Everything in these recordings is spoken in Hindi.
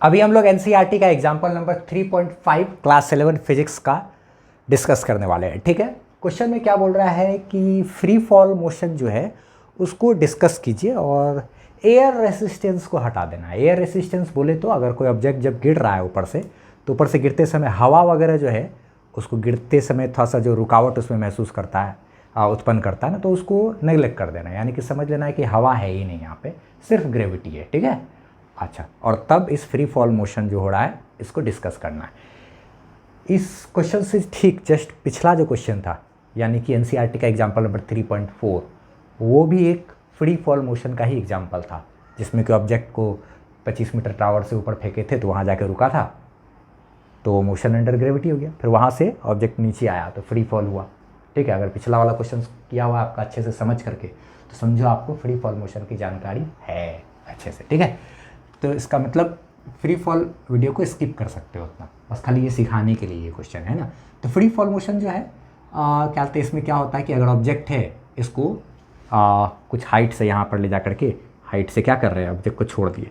अभी हम लोग एनसीईआरटी का एग्जाम्पल नंबर 3.5 क्लास 11 फिजिक्स का डिस्कस करने वाले हैं। ठीक है, क्वेश्चन में क्या बोल रहा है कि फ्री फॉल मोशन जो है उसको डिस्कस कीजिए और एयर रेसिस्टेंस को हटा देना है। एयर रेसिस्टेंस बोले तो अगर कोई ऑब्जेक्ट जब गिर रहा है ऊपर से, तो ऊपर से गिरते समय हवा वगैरह जो है उसको गिरते समय थोड़ा सा जो रुकावट उसमें महसूस करता है, उत्पन्न करता है ना, तो उसको नेग्लेक्ट कर देना है, यानी कि समझ लेना है कि हवा है ही नहीं, यहाँ पे सिर्फ ग्रेविटी है। ठीक है, अच्छा, और तब इस फ्री फॉल मोशन जो हो रहा है इसको डिस्कस करना है। इस क्वेश्चन से ठीक जस्ट पिछला जो क्वेश्चन था, यानी कि एनसीईआरटी का एग्जाम्पल नंबर 3.4, वो भी एक फ्री फॉल मोशन का ही एग्जाम्पल था, जिसमें कि ऑब्जेक्ट को 25 मीटर टावर से ऊपर फेंके थे तो वहाँ जाकर रुका था, तो मोशन अंडर ग्रेविटी हो गया। फिर वहाँ से ऑब्जेक्ट नीचे आया तो फ्री फॉल हुआ। ठीक है, अगर पिछला वाला क्वेश्चन किया हुआ आपका अच्छे से समझ करके, तो समझो आपको फ्री फॉल मोशन की जानकारी है अच्छे से। ठीक है, तो इसका मतलब फ्री फॉल वीडियो को स्किप कर सकते हो उतना, बस खाली ये सिखाने के लिए ये क्वेश्चन है ना। तो फ्री फॉल मोशन जो है क्या कहते हैं, इसमें क्या होता है कि अगर ऑब्जेक्ट है, इसको कुछ हाइट से यहाँ पर ले जा करके हाइट से क्या कर रहे हैं, ऑब्जेक्ट को छोड़ दिए।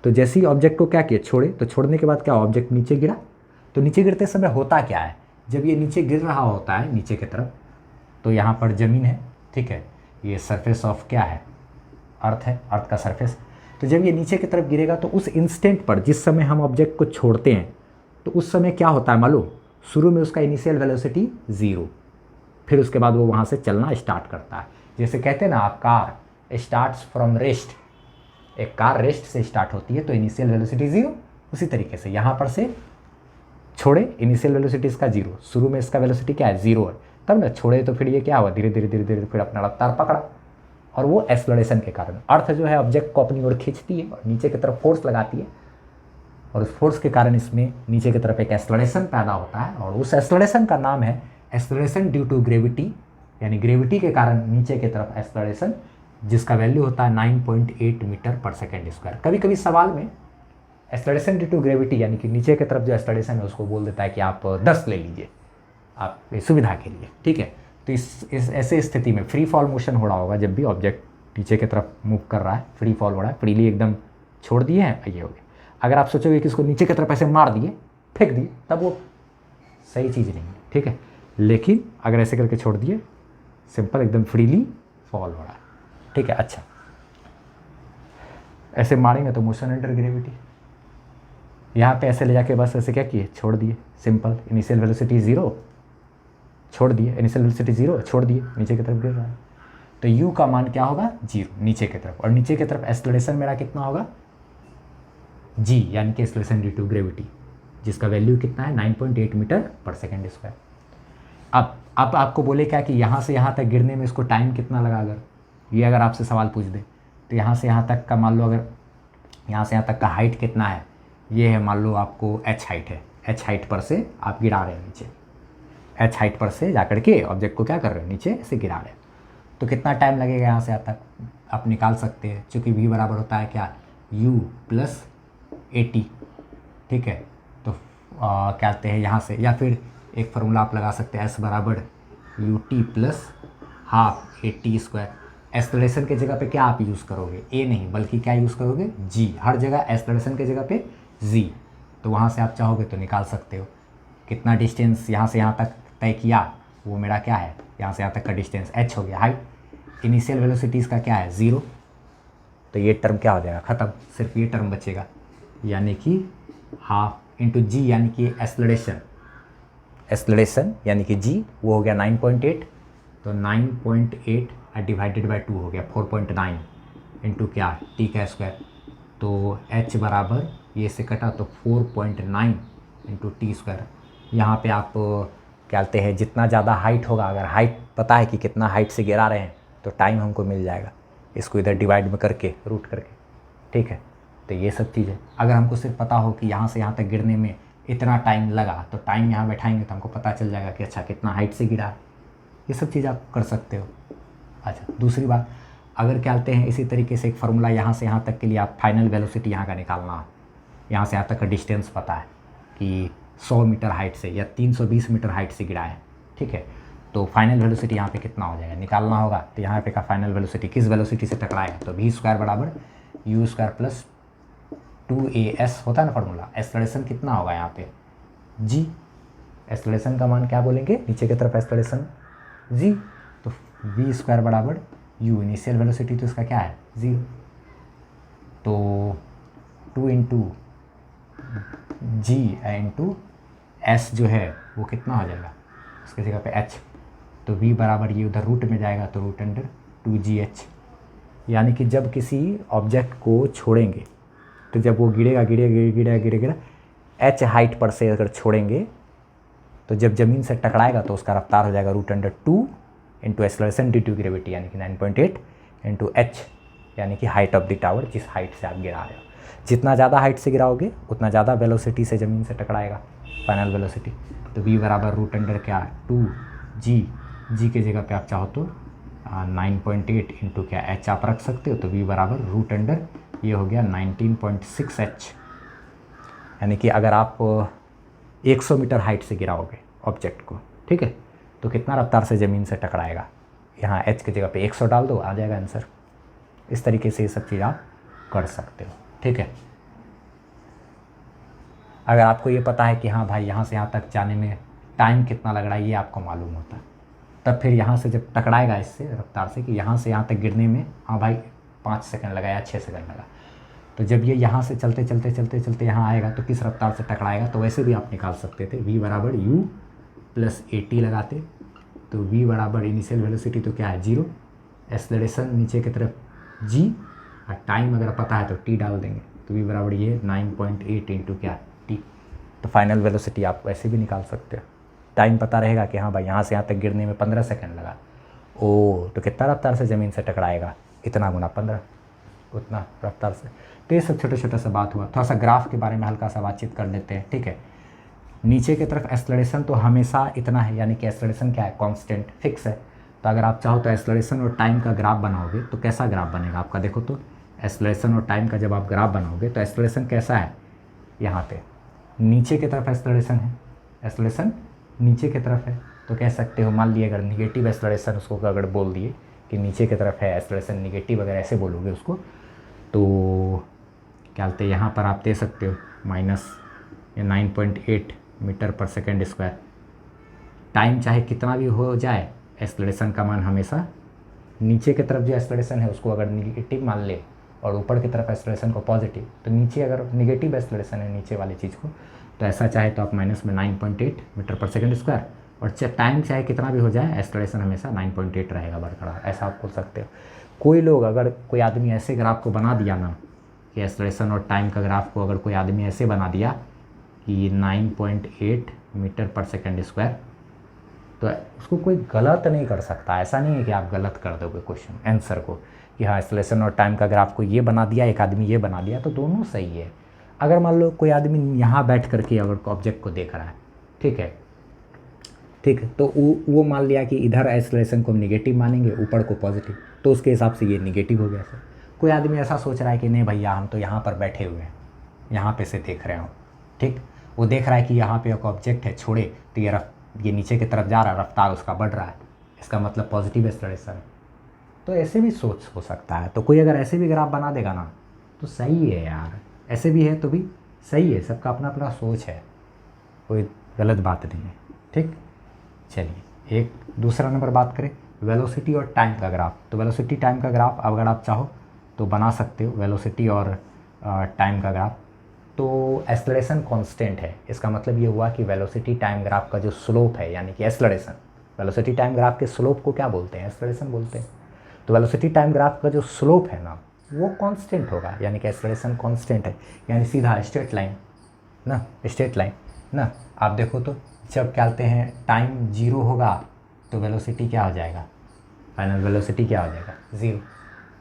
तो जैसे ही ऑब्जेक्ट को क्या किए, छोड़े, तो छोड़ने के बाद क्या, ऑब्जेक्ट नीचे गिरा। तो नीचे गिरते समय होता क्या है, जब ये नीचे गिर रहा होता है नीचे की तरफ, तो यहाँ पर ज़मीन है, ठीक है, ये सरफेस ऑफ क्या है, अर्थ है, अर्थ का सरफेस। तो जब ये नीचे की तरफ गिरेगा तो उस इंस्टेंट पर, जिस समय हम ऑब्जेक्ट को छोड़ते हैं, तो उस समय क्या होता है मालूम, शुरू में उसका इनिशियल वेलोसिटी 0, फिर उसके बाद वो वहाँ से चलना स्टार्ट करता है। जैसे कहते हैं ना, कार स्टार्ट्स फ्रॉम रेस्ट, एक कार रेस्ट से स्टार्ट होती है तो इनिशियल वेलोसिटी 0, उसी तरीके से यहाँ पर से छोड़े, इनिशियल वेलोसिटी इसका 0, शुरू में इसका वेलोसिटी क्या है, 0 है, तब ना छोड़े तो फिर ये क्या हुआ, धीरे धीरे धीरे धीरे फिर अपना रफ्तार पकड़ा, और वो एक्सलरेशन के कारण अर्थ जो है ऑब्जेक्ट को अपनी ओर खींचती है और नीचे की तरफ फोर्स लगाती है, और उस फोर्स के कारण इसमें नीचे की तरफ एक एक्सलरेशन पैदा होता है, और उस एक्सलरेशन का नाम है एक्सलरेशन ड्यू टू ग्रेविटी, यानी ग्रेविटी के कारण नीचे की तरफ एक्सलरेशन, जिसका वैल्यू होता है 9.8 मीटर पर सेकेंड स्क्वायर। कभी कभी सवाल में एक्सलरेशन ड्यू टू ग्रेविटी यानी कि नीचे की तरफ जो एक्सलरेशन है उसको बोल देता है कि आप 10 ले लीजिए आप सुविधा के लिए। ठीक है, तो इस ऐसे स्थिति में फ्री फॉल मोशन हो रहा होगा, जब भी ऑब्जेक्ट नीचे की तरफ मूव कर रहा है, फ्री फॉल हो रहा है, फ्रीली एकदम छोड़ दिए हैं, ये हो गया। अगर आप सोचोगे कि इसको नीचे की तरफ ऐसे मार दिए, फेंक दिए, तब वो सही चीज़ नहीं है। ठीक है, लेकिन अगर ऐसे करके छोड़ दिए, सिंपल एकदम फ्रीली फॉल हो रहा है। ठीक है, अच्छा, ऐसे मारेंगे तो मोशन अंडर ग्रेविटी, यहाँ पे ऐसे ले जाके बस ऐसे क्या किए, छोड़ दिए, सिंपल, इनिशियल वेलोसिटी 0, छोड़ दिए, इनिशियल वेलोसिटी 0, छोड़ दिए, नीचे की तरफ गिर रहा है, तो u का मान क्या होगा, 0 नीचे की तरफ, और नीचे की तरफ एक्सेलरेशन मेरा कितना होगा, g, यानी कि एक्सेलरेशन ड्यू टू ग्रेविटी, जिसका वैल्यू कितना है 9.8 मीटर पर सेकेंड स्क्वायर। अब आपको बोले क्या कि यहाँ से यहाँ तक गिरने में इसको टाइम कितना लगा, अगर आपसे सवाल पूछ दे, तो यहाँ से यहाँ तक का मान लो, अगर यहाँ से यहाँ तक का हाइट कितना है, ये है, मान लो आपको h हाइट है, h हाइट पर से आप गिरा रहे हैं नीचे, h हाइट पर से जाकर के ऑब्जेक्ट को क्या कर रहे हैं, नीचे से गिरा रहे हैं, तो कितना टाइम लगेगा यहाँ से यहाँ तक आप निकाल सकते हैं, चूँकि v बराबर होता है क्या, u प्लस at। ठीक है, तो क्या कहते हैं यहाँ से, या फिर एक फार्मूला आप लगा सकते हैं, s बराबर ut plus half at square. Acceleration के जगह पे क्या आप यूज़ करोगे, a नहीं बल्कि क्या यूज़ करोगे, g, हर जगह एक्सेलरेशन के जगह पे g, तो वहाँ से आप चाहोगे तो निकाल सकते हो कितना डिस्टेंस यहाँ से यहाँ तक तय किया, वो मेरा क्या है, यहाँ से यहाँ तक का डिस्टेंस h हो गया, हाइट, इनिशियल वेलोसिटी इसका क्या है 0, तो ये टर्म क्या हो जाएगा, ख़त्म, सिर्फ ये टर्म बचेगा, यानी कि हाफ इंटू जी, यानी कि एक्सेलरेशन यानी कि g वो हो गया 9.8, तो 9.8 डिवाइडेड बाई 2 हो गया 4.9 इंटू क्या, t का स्क्वायर, तो h बराबर ये से कटा तो 4.9 इंटू टी स्क्वायर। यहाँ पे आप क्या कहते हैं, जितना ज़्यादा हाइट होगा, अगर हाइट पता है कि कितना हाइट से गिरा रहे हैं, तो टाइम हमको मिल जाएगा, इसको इधर डिवाइड में करके, रूट करके। ठीक है, तो ये सब चीज़ है। अगर हमको सिर्फ पता हो कि यहाँ से यहाँ तक गिरने में इतना टाइम लगा, तो टाइम यहाँ बैठाएंगे तो हमको पता चल जाएगा कि अच्छा कितना हाइट से गिरा, ये सब चीज़ आप कर सकते हो। अच्छा, दूसरी बात, अगर क्या कहते हैं, इसी तरीके से एक फार्मूला यहाँ से यहाँ तक के लिए आप फाइनल वेलोसिटी यहाँ का निकालना हो, यहाँ से यहाँ तक का डिस्टेंस पता है कि 100 मीटर हाइट से या 320 मीटर हाइट से गिरा है। ठीक है, तो फाइनल वेलोसिटी यहाँ पे कितना हो जाएगा, निकालना होगा, तो यहाँ पे का फाइनल वेलोसिटी किस वेलोसिटी से टकराएगा, तो v स्क्वायर बराबर u स्क्वायर प्लस 2as होता है ना फॉर्मूला, एक्सेलरेशन कितना होगा यहाँ पे g, एक्सेलरेशन का मान क्या बोलेंगे नीचे की तरफ एक्सेलरेशन g, तो v स्क्वायर बराबर u, इनिशियल वेलोसिटी तो इसका क्या है 0, तो 2 इंटू जी इंटू एस जो है वो कितना हो जाएगा उसकी जगह पे h, तो v बराबर ये उधर रूट में जाएगा तो रूट अंडर 2gh, यानी कि जब किसी ऑब्जेक्ट को छोड़ेंगे तो जब वो गिरेगा h हाइट पर से अगर छोड़ेंगे तो जब ज़मीन से टकराएगा तो उसका रफ्तार हो जाएगा root under 2 into acceleration due to gravity यानी कि 9.8 इंटू h, यानी कि हाइट ऑफ द टावर, जिस हाइट से आप गिरा रहे हो। जितना ज़्यादा हाइट से गिराओगे उतना ज़्यादा वेलोसिटी से ज़मीन से टकराएगा फाइनल वेलोसिटी, तो v बराबर रूट अंडर क्या 2g के जगह पे आप चाहो तो 9.8 इंटू क्या h आप रख सकते हो, तो v बराबर रूट अंडर ये हो गया 19.6h, यानी कि अगर आप 100 मीटर हाइट से गिराओगे ऑब्जेक्ट को, ठीक है, तो कितना रफ्तार से ज़मीन से टकराएगा, यहाँ h की जगह पे 100 डाल दो, आ जाएगा आंसर। इस तरीके से ये सब चीज़ आप कर सकते हो, ठीक है। अगर आपको ये पता है कि हाँ भाई यहाँ से यहाँ तक जाने में टाइम कितना लग रहा है ये आपको मालूम होता है, तब फिर यहाँ से जब टकराएगा इससे रफ्तार से कि यहाँ से यहाँ तक गिरने में हाँ भाई 5 सेकंड लगा या 6 सेकंड लगा, तो जब ये यहाँ से चलते यहाँ आएगा तो किस रफ्तार से टकराएगा, तो वैसे भी आप निकाल सकते थे v बराबर u प्लस AT लगाते, तो v बराबर इनिशियल वेलोसिटी तो क्या है 0, एक्सेलरेशन नीचे की तरफ g, और टाइम अगर पता है तो t डाल देंगे, तो v बराबर ये 9.8 इंटू क्या t, तो फाइनल वेलोसिटी आप वैसे भी निकाल सकते हो। टाइम पता रहेगा कि हाँ भाई यहाँ से यहाँ तक गिरने में 15 सेकंड लगा, ओ तो कितना रफ्तार से ज़मीन से टकराएगा, इतना गुना 15, उतना रफ्तार से। तो ये सब छोटा सा बात हुआ। थोड़ा सा ग्राफ के बारे में हल्का सा बातचीत कर लेते हैं, ठीक है। नीचे की तरफ एक्सेलरेशन तो हमेशा इतना है, यानी कि एक्सेलरेशन क्या है कांस्टेंट फिक्स है, तो अगर आप चाहो तो एक्सेलरेशन और टाइम का ग्राफ बनाओगे तो कैसा ग्राफ बनेगा आपका, देखो तो एक्सेलरेशन और टाइम का जब आप ग्राफ बनाओगे तो एक्सेलरेशन कैसा है, यहाँ पे नीचे की तरफ एक्सेलरेशन है, एक्सेलरेशन नीचे की तरफ है, तो कह सकते हो मान लिए अगर निगेटिव एक्सेलरेशन उसको अगर बोल दिए कि नीचे की तरफ है एक्सेलरेशन निगेटिव, अगर ऐसे बोलोगे उसको तो क्या बोलते हैं यहाँ पर आप दे सकते हो माइनस 9.8 मीटर पर सेकेंड स्क्वायर। टाइम चाहे कितना भी हो जाए एक्सेलरेशन का मान हमेशा नीचे की तरफ जो एक्सेलरेशन है उसको अगर निगेटिव मान ले और ऊपर की तरफ एक्सेलरेशन को पॉजिटिव, तो नीचे अगर निगेटिव एक्सेलरेशन है नीचे वाली चीज़ को तो ऐसा चाहे तो आप माइनस में 9.8 मीटर पर सेकेंड स्क्वायर, और टाइम चाहे कितना भी हो जाए एक्सेलरेशन हमेशा 9.8 रहेगा बरकरार, ऐसा आप बोल सकते हो। कोई लोग अगर कोई आदमी ऐसे ग्राफ को बना दिया ना कि एक्सेलरेशन और टाइम का ग्राफ को अगर कोई आदमी ऐसे बना दिया कि 9.8 मीटर पर सेकेंड स्क्वायर, तो उसको कोई गलत नहीं कर सकता। ऐसा नहीं है कि आप गलत कर दोगे क्वेश्चन आंसर को कि हाँ एक्सेलरेशन और टाइम का ग्राफ को ये बना दिया, एक आदमी ये बना दिया, तो दोनों सही है। अगर मान लो कोई आदमी यहाँ बैठ करके अगर ऑब्जेक्ट को देख रहा है, ठीक है, तो वो मान लिया कि इधर एक्सेलरेशन को हम निगेटिव मानेंगे, ऊपर को पॉजिटिव, तो उसके हिसाब से ये निगेटिव हो गया सर। कोई आदमी ऐसा सोच रहा है कि नहीं भैया हम तो यहाँ पर बैठे हुए हैं, यहाँ पे से देख रहे हो, ठीक, वो देख रहा है कि यहाँ पे एक ऑब्जेक्ट है, छोड़े तो ये नीचे की तरफ जा रहा है, रफ्तार उसका बढ़ रहा है, इसका मतलब पॉजिटिव एक्सेलरेशन है, तो ऐसे भी सोच हो सकता है। तो कोई अगर ऐसे भी ग्राफ बना देगा ना तो सही है यार, ऐसे भी है तो भी सही है, सबका अपना अपना सोच है, कोई गलत बात नहीं है, ठीक। चलिए एक दूसरा नंबर बात करें वेलोसिटी और टाइम का ग्राफ। तो वेलोसिटी टाइम का ग्राफ अगर आप चाहो तो बना सकते हो, वेलोसिटी और टाइम का ग्राफ। तो एक्सेलरेशन कांस्टेंट है, इसका मतलब ये हुआ कि वेलोसिटी टाइम ग्राफ का जो स्लोप है यानी कि एक्सेलरेशन, वेलोसिटी टाइम ग्राफ के स्लोप को क्या बोलते हैं, एक्सेलरेशन बोलते हैं। तो वेलोसिटी टाइम ग्राफ का जो स्लोप है ना वो कांस्टेंट होगा, यानी कि एक्सेलरेशन कांस्टेंट है, यानी सीधा स्ट्रेट लाइन ना, स्ट्रेट लाइन ना। आप देखो तो जब क्या कहते हैं टाइम 0 होगा तो वेलोसिटी क्या हो जाएगा, फाइनल वेलोसिटी क्या हो जाएगा 0।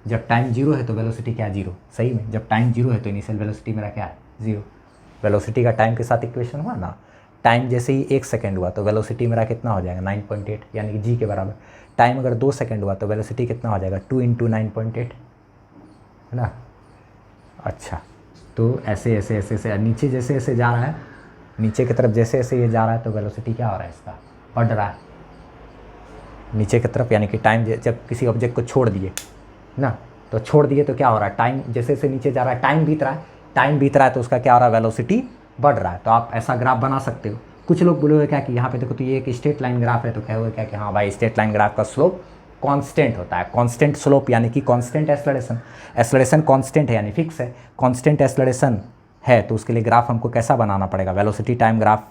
जब टाइम 0 है तो वेलोसिटी क्या 0, सही में जब टाइम 0 है तो इनिशियल वेलोसिटी मेरा क्या है 0। वेलोसिटी का टाइम के साथ इक्वेशन हुआ ना, टाइम जैसे ही 1 सेकंड हुआ तो वेलोसिटी मेरा कितना हो जाएगा 9.8 यानी कि जी के बराबर। टाइम अगर 2 सेकंड हुआ तो वेलोसिटी कितना हो जाएगा 2 इंटू 9.8, है ना। अच्छा तो ऐसे ऐसे ऐसे ऐसे नीचे जैसे ऐसे जा रहा है, नीचे की तरफ जैसे जैसे ये जा रहा है तो वेलोसिटी क्या हो रहा है इसका, बढ़ रहा है नीचे की तरफ, यानी कि टाइम जब किसी ऑब्जेक्ट को छोड़ दिए ना, तो छोड़ दिए तो क्या हो रहा है, टाइम जैसे जैसे नीचे जा रहा है टाइम बीत रहा है, टाइम बीत रहा है तो उसका क्या हो रहा है, वेलोसिटी बढ़ रहा है। तो आप ऐसा ग्राफ बना सकते हो। कुछ लोग बोलोगे क्या कि यहाँ पे देखो तो ये एक स्ट्रेट लाइन ग्राफ है, तो कहोगे क्या कि हाँ भाई स्ट्रेट लाइन ग्राफ का स्लोप कांस्टेंट होता है। कांस्टेंट स्लोप यानी कि कांस्टेंट एक्सेलरेशन, एक्सेलरेशन कांस्टेंट है यानी फिक्स है, कांस्टेंट एक्सेलरेशन है तो उसके लिए ग्राफ हमको कैसा बनाना पड़ेगा, वेलोसिटी टाइम ग्राफ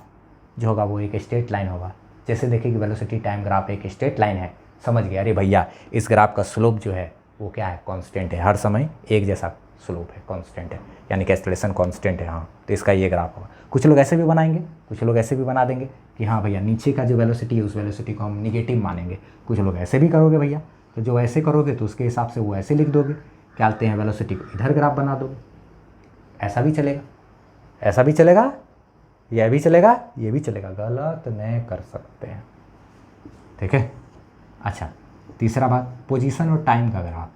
जो होगा वो एक स्ट्रेट लाइन होगा। जैसे देखिए कि वेलोसिटी टाइम ग्राफ एक स्ट्रेट लाइन है, समझ गया, अरे भैया इस ग्राफ का स्लोप जो है वो क्या है, कांस्टेंट है, हर समय एक जैसा स्लोप है, कांस्टेंट है, यानी कि एक्सेलरेशन कांस्टेंट है। हाँ तो इसका ये ग्राफ होगा। कुछ लोग ऐसे भी बनाएंगे, कुछ लोग ऐसे भी बना देंगे कि हाँ भैया नीचे का जो वेलोसिटी है उस वेलोसिटी को हम निगेटिव मानेंगे। कुछ लोग ऐसे भी करोगे भैया, तो जो ऐसे करोगे तो उसके हिसाब से वो ऐसे लिख दोगे, क्या कहते हैं, वेलोसिटी को इधर ग्राफ बना दोगे। ऐसा भी चलेगा, ऐसा भी चलेगा, यह भी चलेगा, ये भी चलेगा, गलत नहीं कर सकते हैं, ठीक है। अच्छा तीसरा बात, पोजीशन और टाइम का ग्राफ,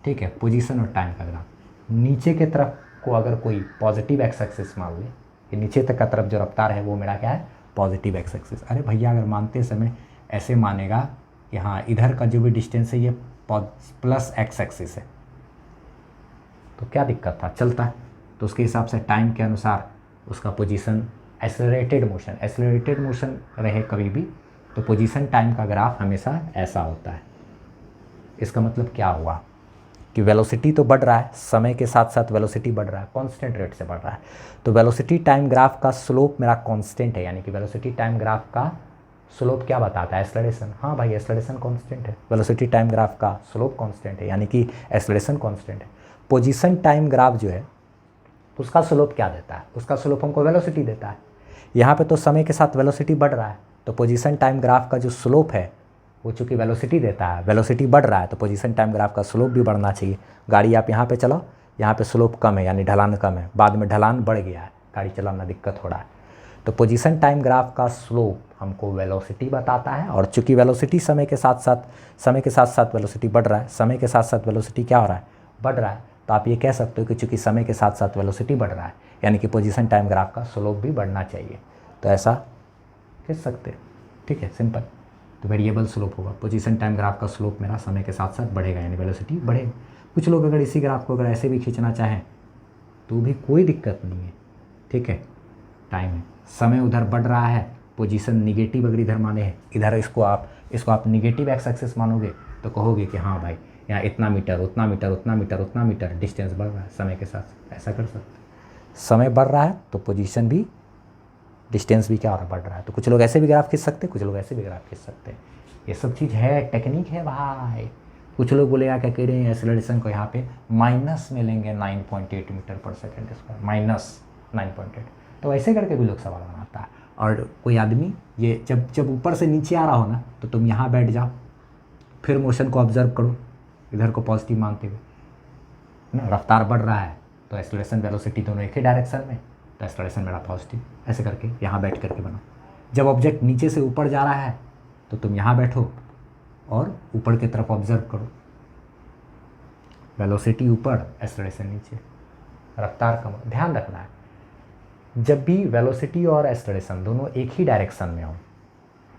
ठीक है, पोजीशन और टाइम का ग्राफ। नीचे के तरफ को अगर कोई पॉजिटिव एक्स एक्सिस मान ले कि नीचे तक का तरफ जो रफ्तार है वो मेरा क्या है, पॉजिटिव एक्स एक्सिस। अरे भैया अगर मानते समय ऐसे मानेगा कि हाँ इधर का जो भी डिस्टेंस है ये प्लस एक्स एक्सिस है तो क्या दिक्कत था, चलता है। तो उसके हिसाब से टाइम के अनुसार उसका पोजीशन, एक्सेलरेटेड मोशन रहे कभी भी तो पोजीशन टाइम का ग्राफ हमेशा ऐसा होता है। इसका मतलब क्या हुआ कि वेलोसिटी तो बढ़ रहा है, समय के साथ साथ वेलोसिटी बढ़ रहा है, कांस्टेंट रेट से बढ़ रहा है, तो वेलोसिटी टाइम ग्राफ का स्लोप मेरा कांस्टेंट है, यानी कि वेलोसिटी टाइम ग्राफ का स्लोप क्या बताता है, एक्सेलरेशन। हाँ भाई एक्सेलरेशन कांस्टेंट है, वेलोसिटी टाइम ग्राफ का स्लोप कांस्टेंट है, यानी कि एक्सेलरेशन कांस्टेंट है। पोजीशन टाइम ग्राफ जो है उसका स्लोप क्या देता है, उसका स्लोप हमको वेलोसिटी देता है। यहाँ पे तो समय के साथ वेलोसिटी बढ़ रहा है तो पोजीशन टाइम ग्राफ का जो स्लोप है वो चूँकि वेलोसिटी देता है, वेलोसिटी बढ़ रहा है तो पोजीशन टाइम ग्राफ का स्लोप भी बढ़ना चाहिए। गाड़ी आप यहाँ पे चलाओ, यहाँ पे स्लोप कम है यानी ढलान कम है, बाद में ढलान बढ़ गया है, गाड़ी चलाना दिक्कत हो रहा है, तो पोजीशन टाइम ग्राफ का स्लोप हमको वेलोसिटी बताता है। और चूँकि वेलोसिटी समय के साथ साथ वेलोसिटी बढ़ रहा है, समय के साथ साथ वेलोसिटी क्या हो रहा है, बढ़ रहा है, तो आप ये कह सकते हो कि चूँकि समय के साथ साथ वेलोसिटी बढ़ रहा है यानी कि पोजीशन टाइम ग्राफ का स्लोप भी बढ़ना चाहिए। तो ऐसा कह सकते हैं, ठीक है, सिंपल। तो वेरिएबल स्लोप होगा, पोजीशन टाइम ग्राफ का स्लोप मेरा समय के साथ साथ बढ़ेगा यानी वेलोसिटी बढ़ेगी। कुछ लोग अगर इसी ग्राफ को अगर ऐसे भी खींचना चाहें तो भी कोई दिक्कत नहीं है, ठीक है। टाइम है, समय उधर बढ़ रहा है, पोजीशन निगेटिव अगर इधर माने हैं, इधर इसको आप निगेटिव एक्स एक्सिस मानोगे तो कहोगे कि हाँ भाई यहाँ इतना मीटर, उतना मीटर, उतना मीटर, उतना मीटर डिस्टेंस बढ़ रहा है समय के साथ, ऐसा कर सकते हैं। समय बढ़ रहा है तो पोजीशन भी, डिस्टेंस भी क्या हो रहा है, बढ़ रहा है। तो कुछ लोग ऐसे भी ग्राफ खींच सकते हैं, कुछ लोग ऐसे भी ग्राफ खींच सकते हैं। ये सब चीज़ है, टेक्निक है भाई। कुछ लोग बोलेगा क्या कह रहे हैं, एक्सेलरेशन को यहाँ पे माइनस में लेंगे 9.8 मीटर पर सेकेंड स्क्वायर, माइनस 9.8, तो ऐसे करके भी लोग सवाल बनाता है। और कोई आदमी ये जब ऊपर से नीचे आ रहा हो ना तो तुम यहाँ बैठ जाओ, फिर मोशन को ऑब्जर्व करो, इधर को पॉजिटिव मानते हुए ना, रफ्तार बढ़ रहा है तो एक्सेलरेशन वेलोसिटी दोनों एक ही डायरेक्शन में, तो एक्सेलरेशन मेरा पॉजिटिव, ऐसे करके यहाँ बैठ करके बनाओ। जब ऑब्जेक्ट नीचे से ऊपर जा रहा है तो तुम यहाँ बैठो और ऊपर की तरफ ऑब्जर्व करो, वेलोसिटी ऊपर, एक्सेलरेशन नीचे, रफ्तार कम। ध्यान रखना है जब भी वेलोसिटी और एक्सेलरेशन दोनों एक ही डायरेक्शन में हो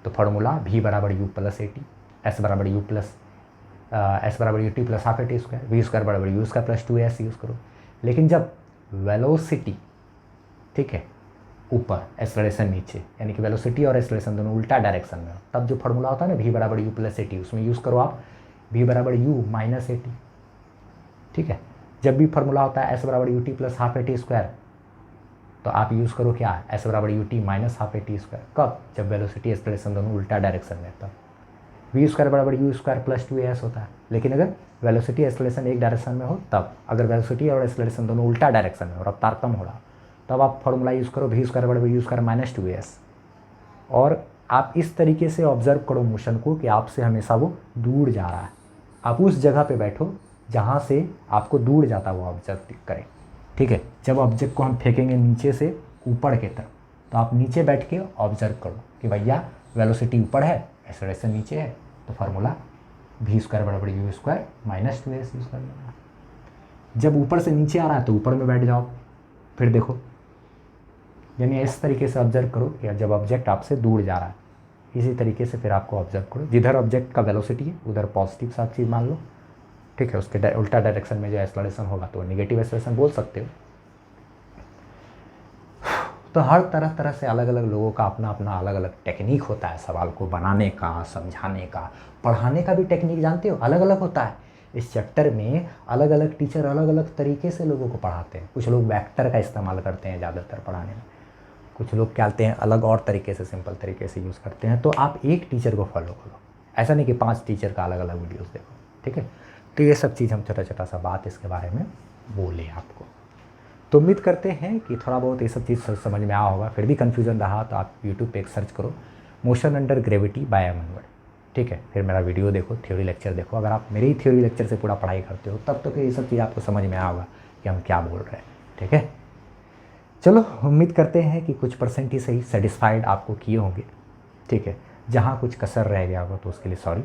तो फार्मूला v बराबर u plus a t, s बराबर u प्लस एस बराबर u t plus half a t square, v square बराबर u square plus 2s use करो। लेकिन जब वेलोसिटी, ठीक है, ऊपर, एक्सेलरेशन नीचे, यानी कि वेलोसिटी और एक्सेलरेशन दोनों उल्टा डायरेक्शन में हो, तब जो फार्मूला होता है ना v बराबर u प्लस ए टी, उसमें यूज़ करो आप v बराबर u माइनस ए टी, ठीक है। जब भी फार्मूला होता है s बराबर u t plus half a t square तो आप यूज़ करो क्या, s बराबर u T minus half a t square. कब, जब वेलोसिटी एक्सेलरेशन दोनों उल्टा डायरेक्शन में, तब वी स्क्वायर बराबर यू स्क्वायर प्लस 2as होता है। लेकिन अगर वेलोसिटी एक्सेलरेशन एक डायरेक्शन में हो तब, अगर वेलोसिटी और एक्सेलरेशन दोनों उल्टा डायरेक्शन में हो, रफ्तार कम हो रहा, तब आप फार्मूला यूज़ करो वी स्क्वायर बराबर यू स्क्वायर माइनस 2as। और आप इस तरीके से ऑब्जर्व करो मोशन को कि आपसे हमेशा वो दूर जा रहा है, आप उस जगह पे बैठो जहाँ से आपको दूर जाता वो ऑब्जर्व करें, ठीक है। जब ऑब्जेक्ट को हम फेंकेंगे नीचे से ऊपर की तरफ तो आप नीचे बैठ के ऑब्जर्व करो कि भैया वेलोसिटी ऊपर है, एक्सेलरेशन नीचे है, तो फार्मूला वी स्क्वायर बराबर u square minus 2s use कर लेना। जब ऊपर से नीचे आ रहा है तो ऊपर में बैठ जाओ, फिर देखो, यानी इस तरीके से ऑब्जर्व करो कि जब ऑब्जेक्ट आपसे दूर जा रहा है, इसी तरीके से फिर आपको ऑब्जर्व करो, जिधर ऑब्जेक्ट का वेलोसिटी है उधर पॉजिटिव साफ चीज़ मान लो, ठीक है। उसके उल्टा डायरेक्शन में जो एक्सेलरेशन होगा तो नेगेटिव एक्सेलरेशन बोल सकते हो, तो हर तरह तरह से अलग अलग लोगों का अपना अपना अलग अलग टेक्निक होता है सवाल को बनाने का, समझाने का, पढ़ाने का भी टेक्निक जानते हो अलग अलग होता है। इस चैप्टर में अलग अलग टीचर अलग अलग तरीके से लोगों को पढ़ाते हैं। कुछ लोग वेक्टर का इस्तेमाल करते हैं ज़्यादातर पढ़ाने में, कुछ लोग क्या कहते हैं अलग और तरीके से, सिंपल तरीके से यूज़ करते हैं। तो आप एक टीचर को फॉलो करो, ऐसा नहीं कि 5 टीचर का अलग अलग वीडियोस देखो, ठीक है। तो ये सब चीज़ हम छोटा छोटा सा बात इसके बारे में बोले आपको। तो उम्मीद करते हैं कि थोड़ा बहुत ये सब चीज़ समझ में आया होगा। फिर भी कन्फ्यूज़न रहा तो आप यूट्यूब पे एक सर्च करो, मोशन अंडर ग्रेविटी बाय एमनवर्ड, ठीक है। फिर मेरा वीडियो देखो, थ्योरी लेक्चर देखो। अगर आप मेरी थ्योरी लेक्चर से पूरा पढ़ाई करते हो तब तो फिर ये सब चीज़ आपको समझ में आया होगा कि हम क्या बोल रहे हैं, ठीक है। चलो, उम्मीद करते हैं कि कुछ परसेंट ही सही सेटिस्फाइड आपको किए होंगे, ठीक है। जहाँ कुछ कसर रह गया होगा तो उसके लिए सॉरी।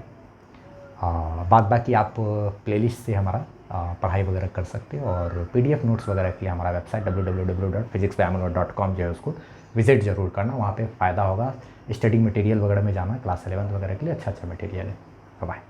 बाद बाकी आप प्लेलिस्ट से हमारा पढ़ाई वगैरह कर सकते हो, और PDF नोट्स वगैरह के लिए हमारा वेबसाइट www.physicsbyamul.com जो है उसको विजिट ज़रूर करना। वहाँ पे फ़ायदा होगा। स्टडी मटेरियल वगैरह में जाना, क्लास 11 वगैरह के लिए अच्छा अच्छा मटेरियल है। बाय।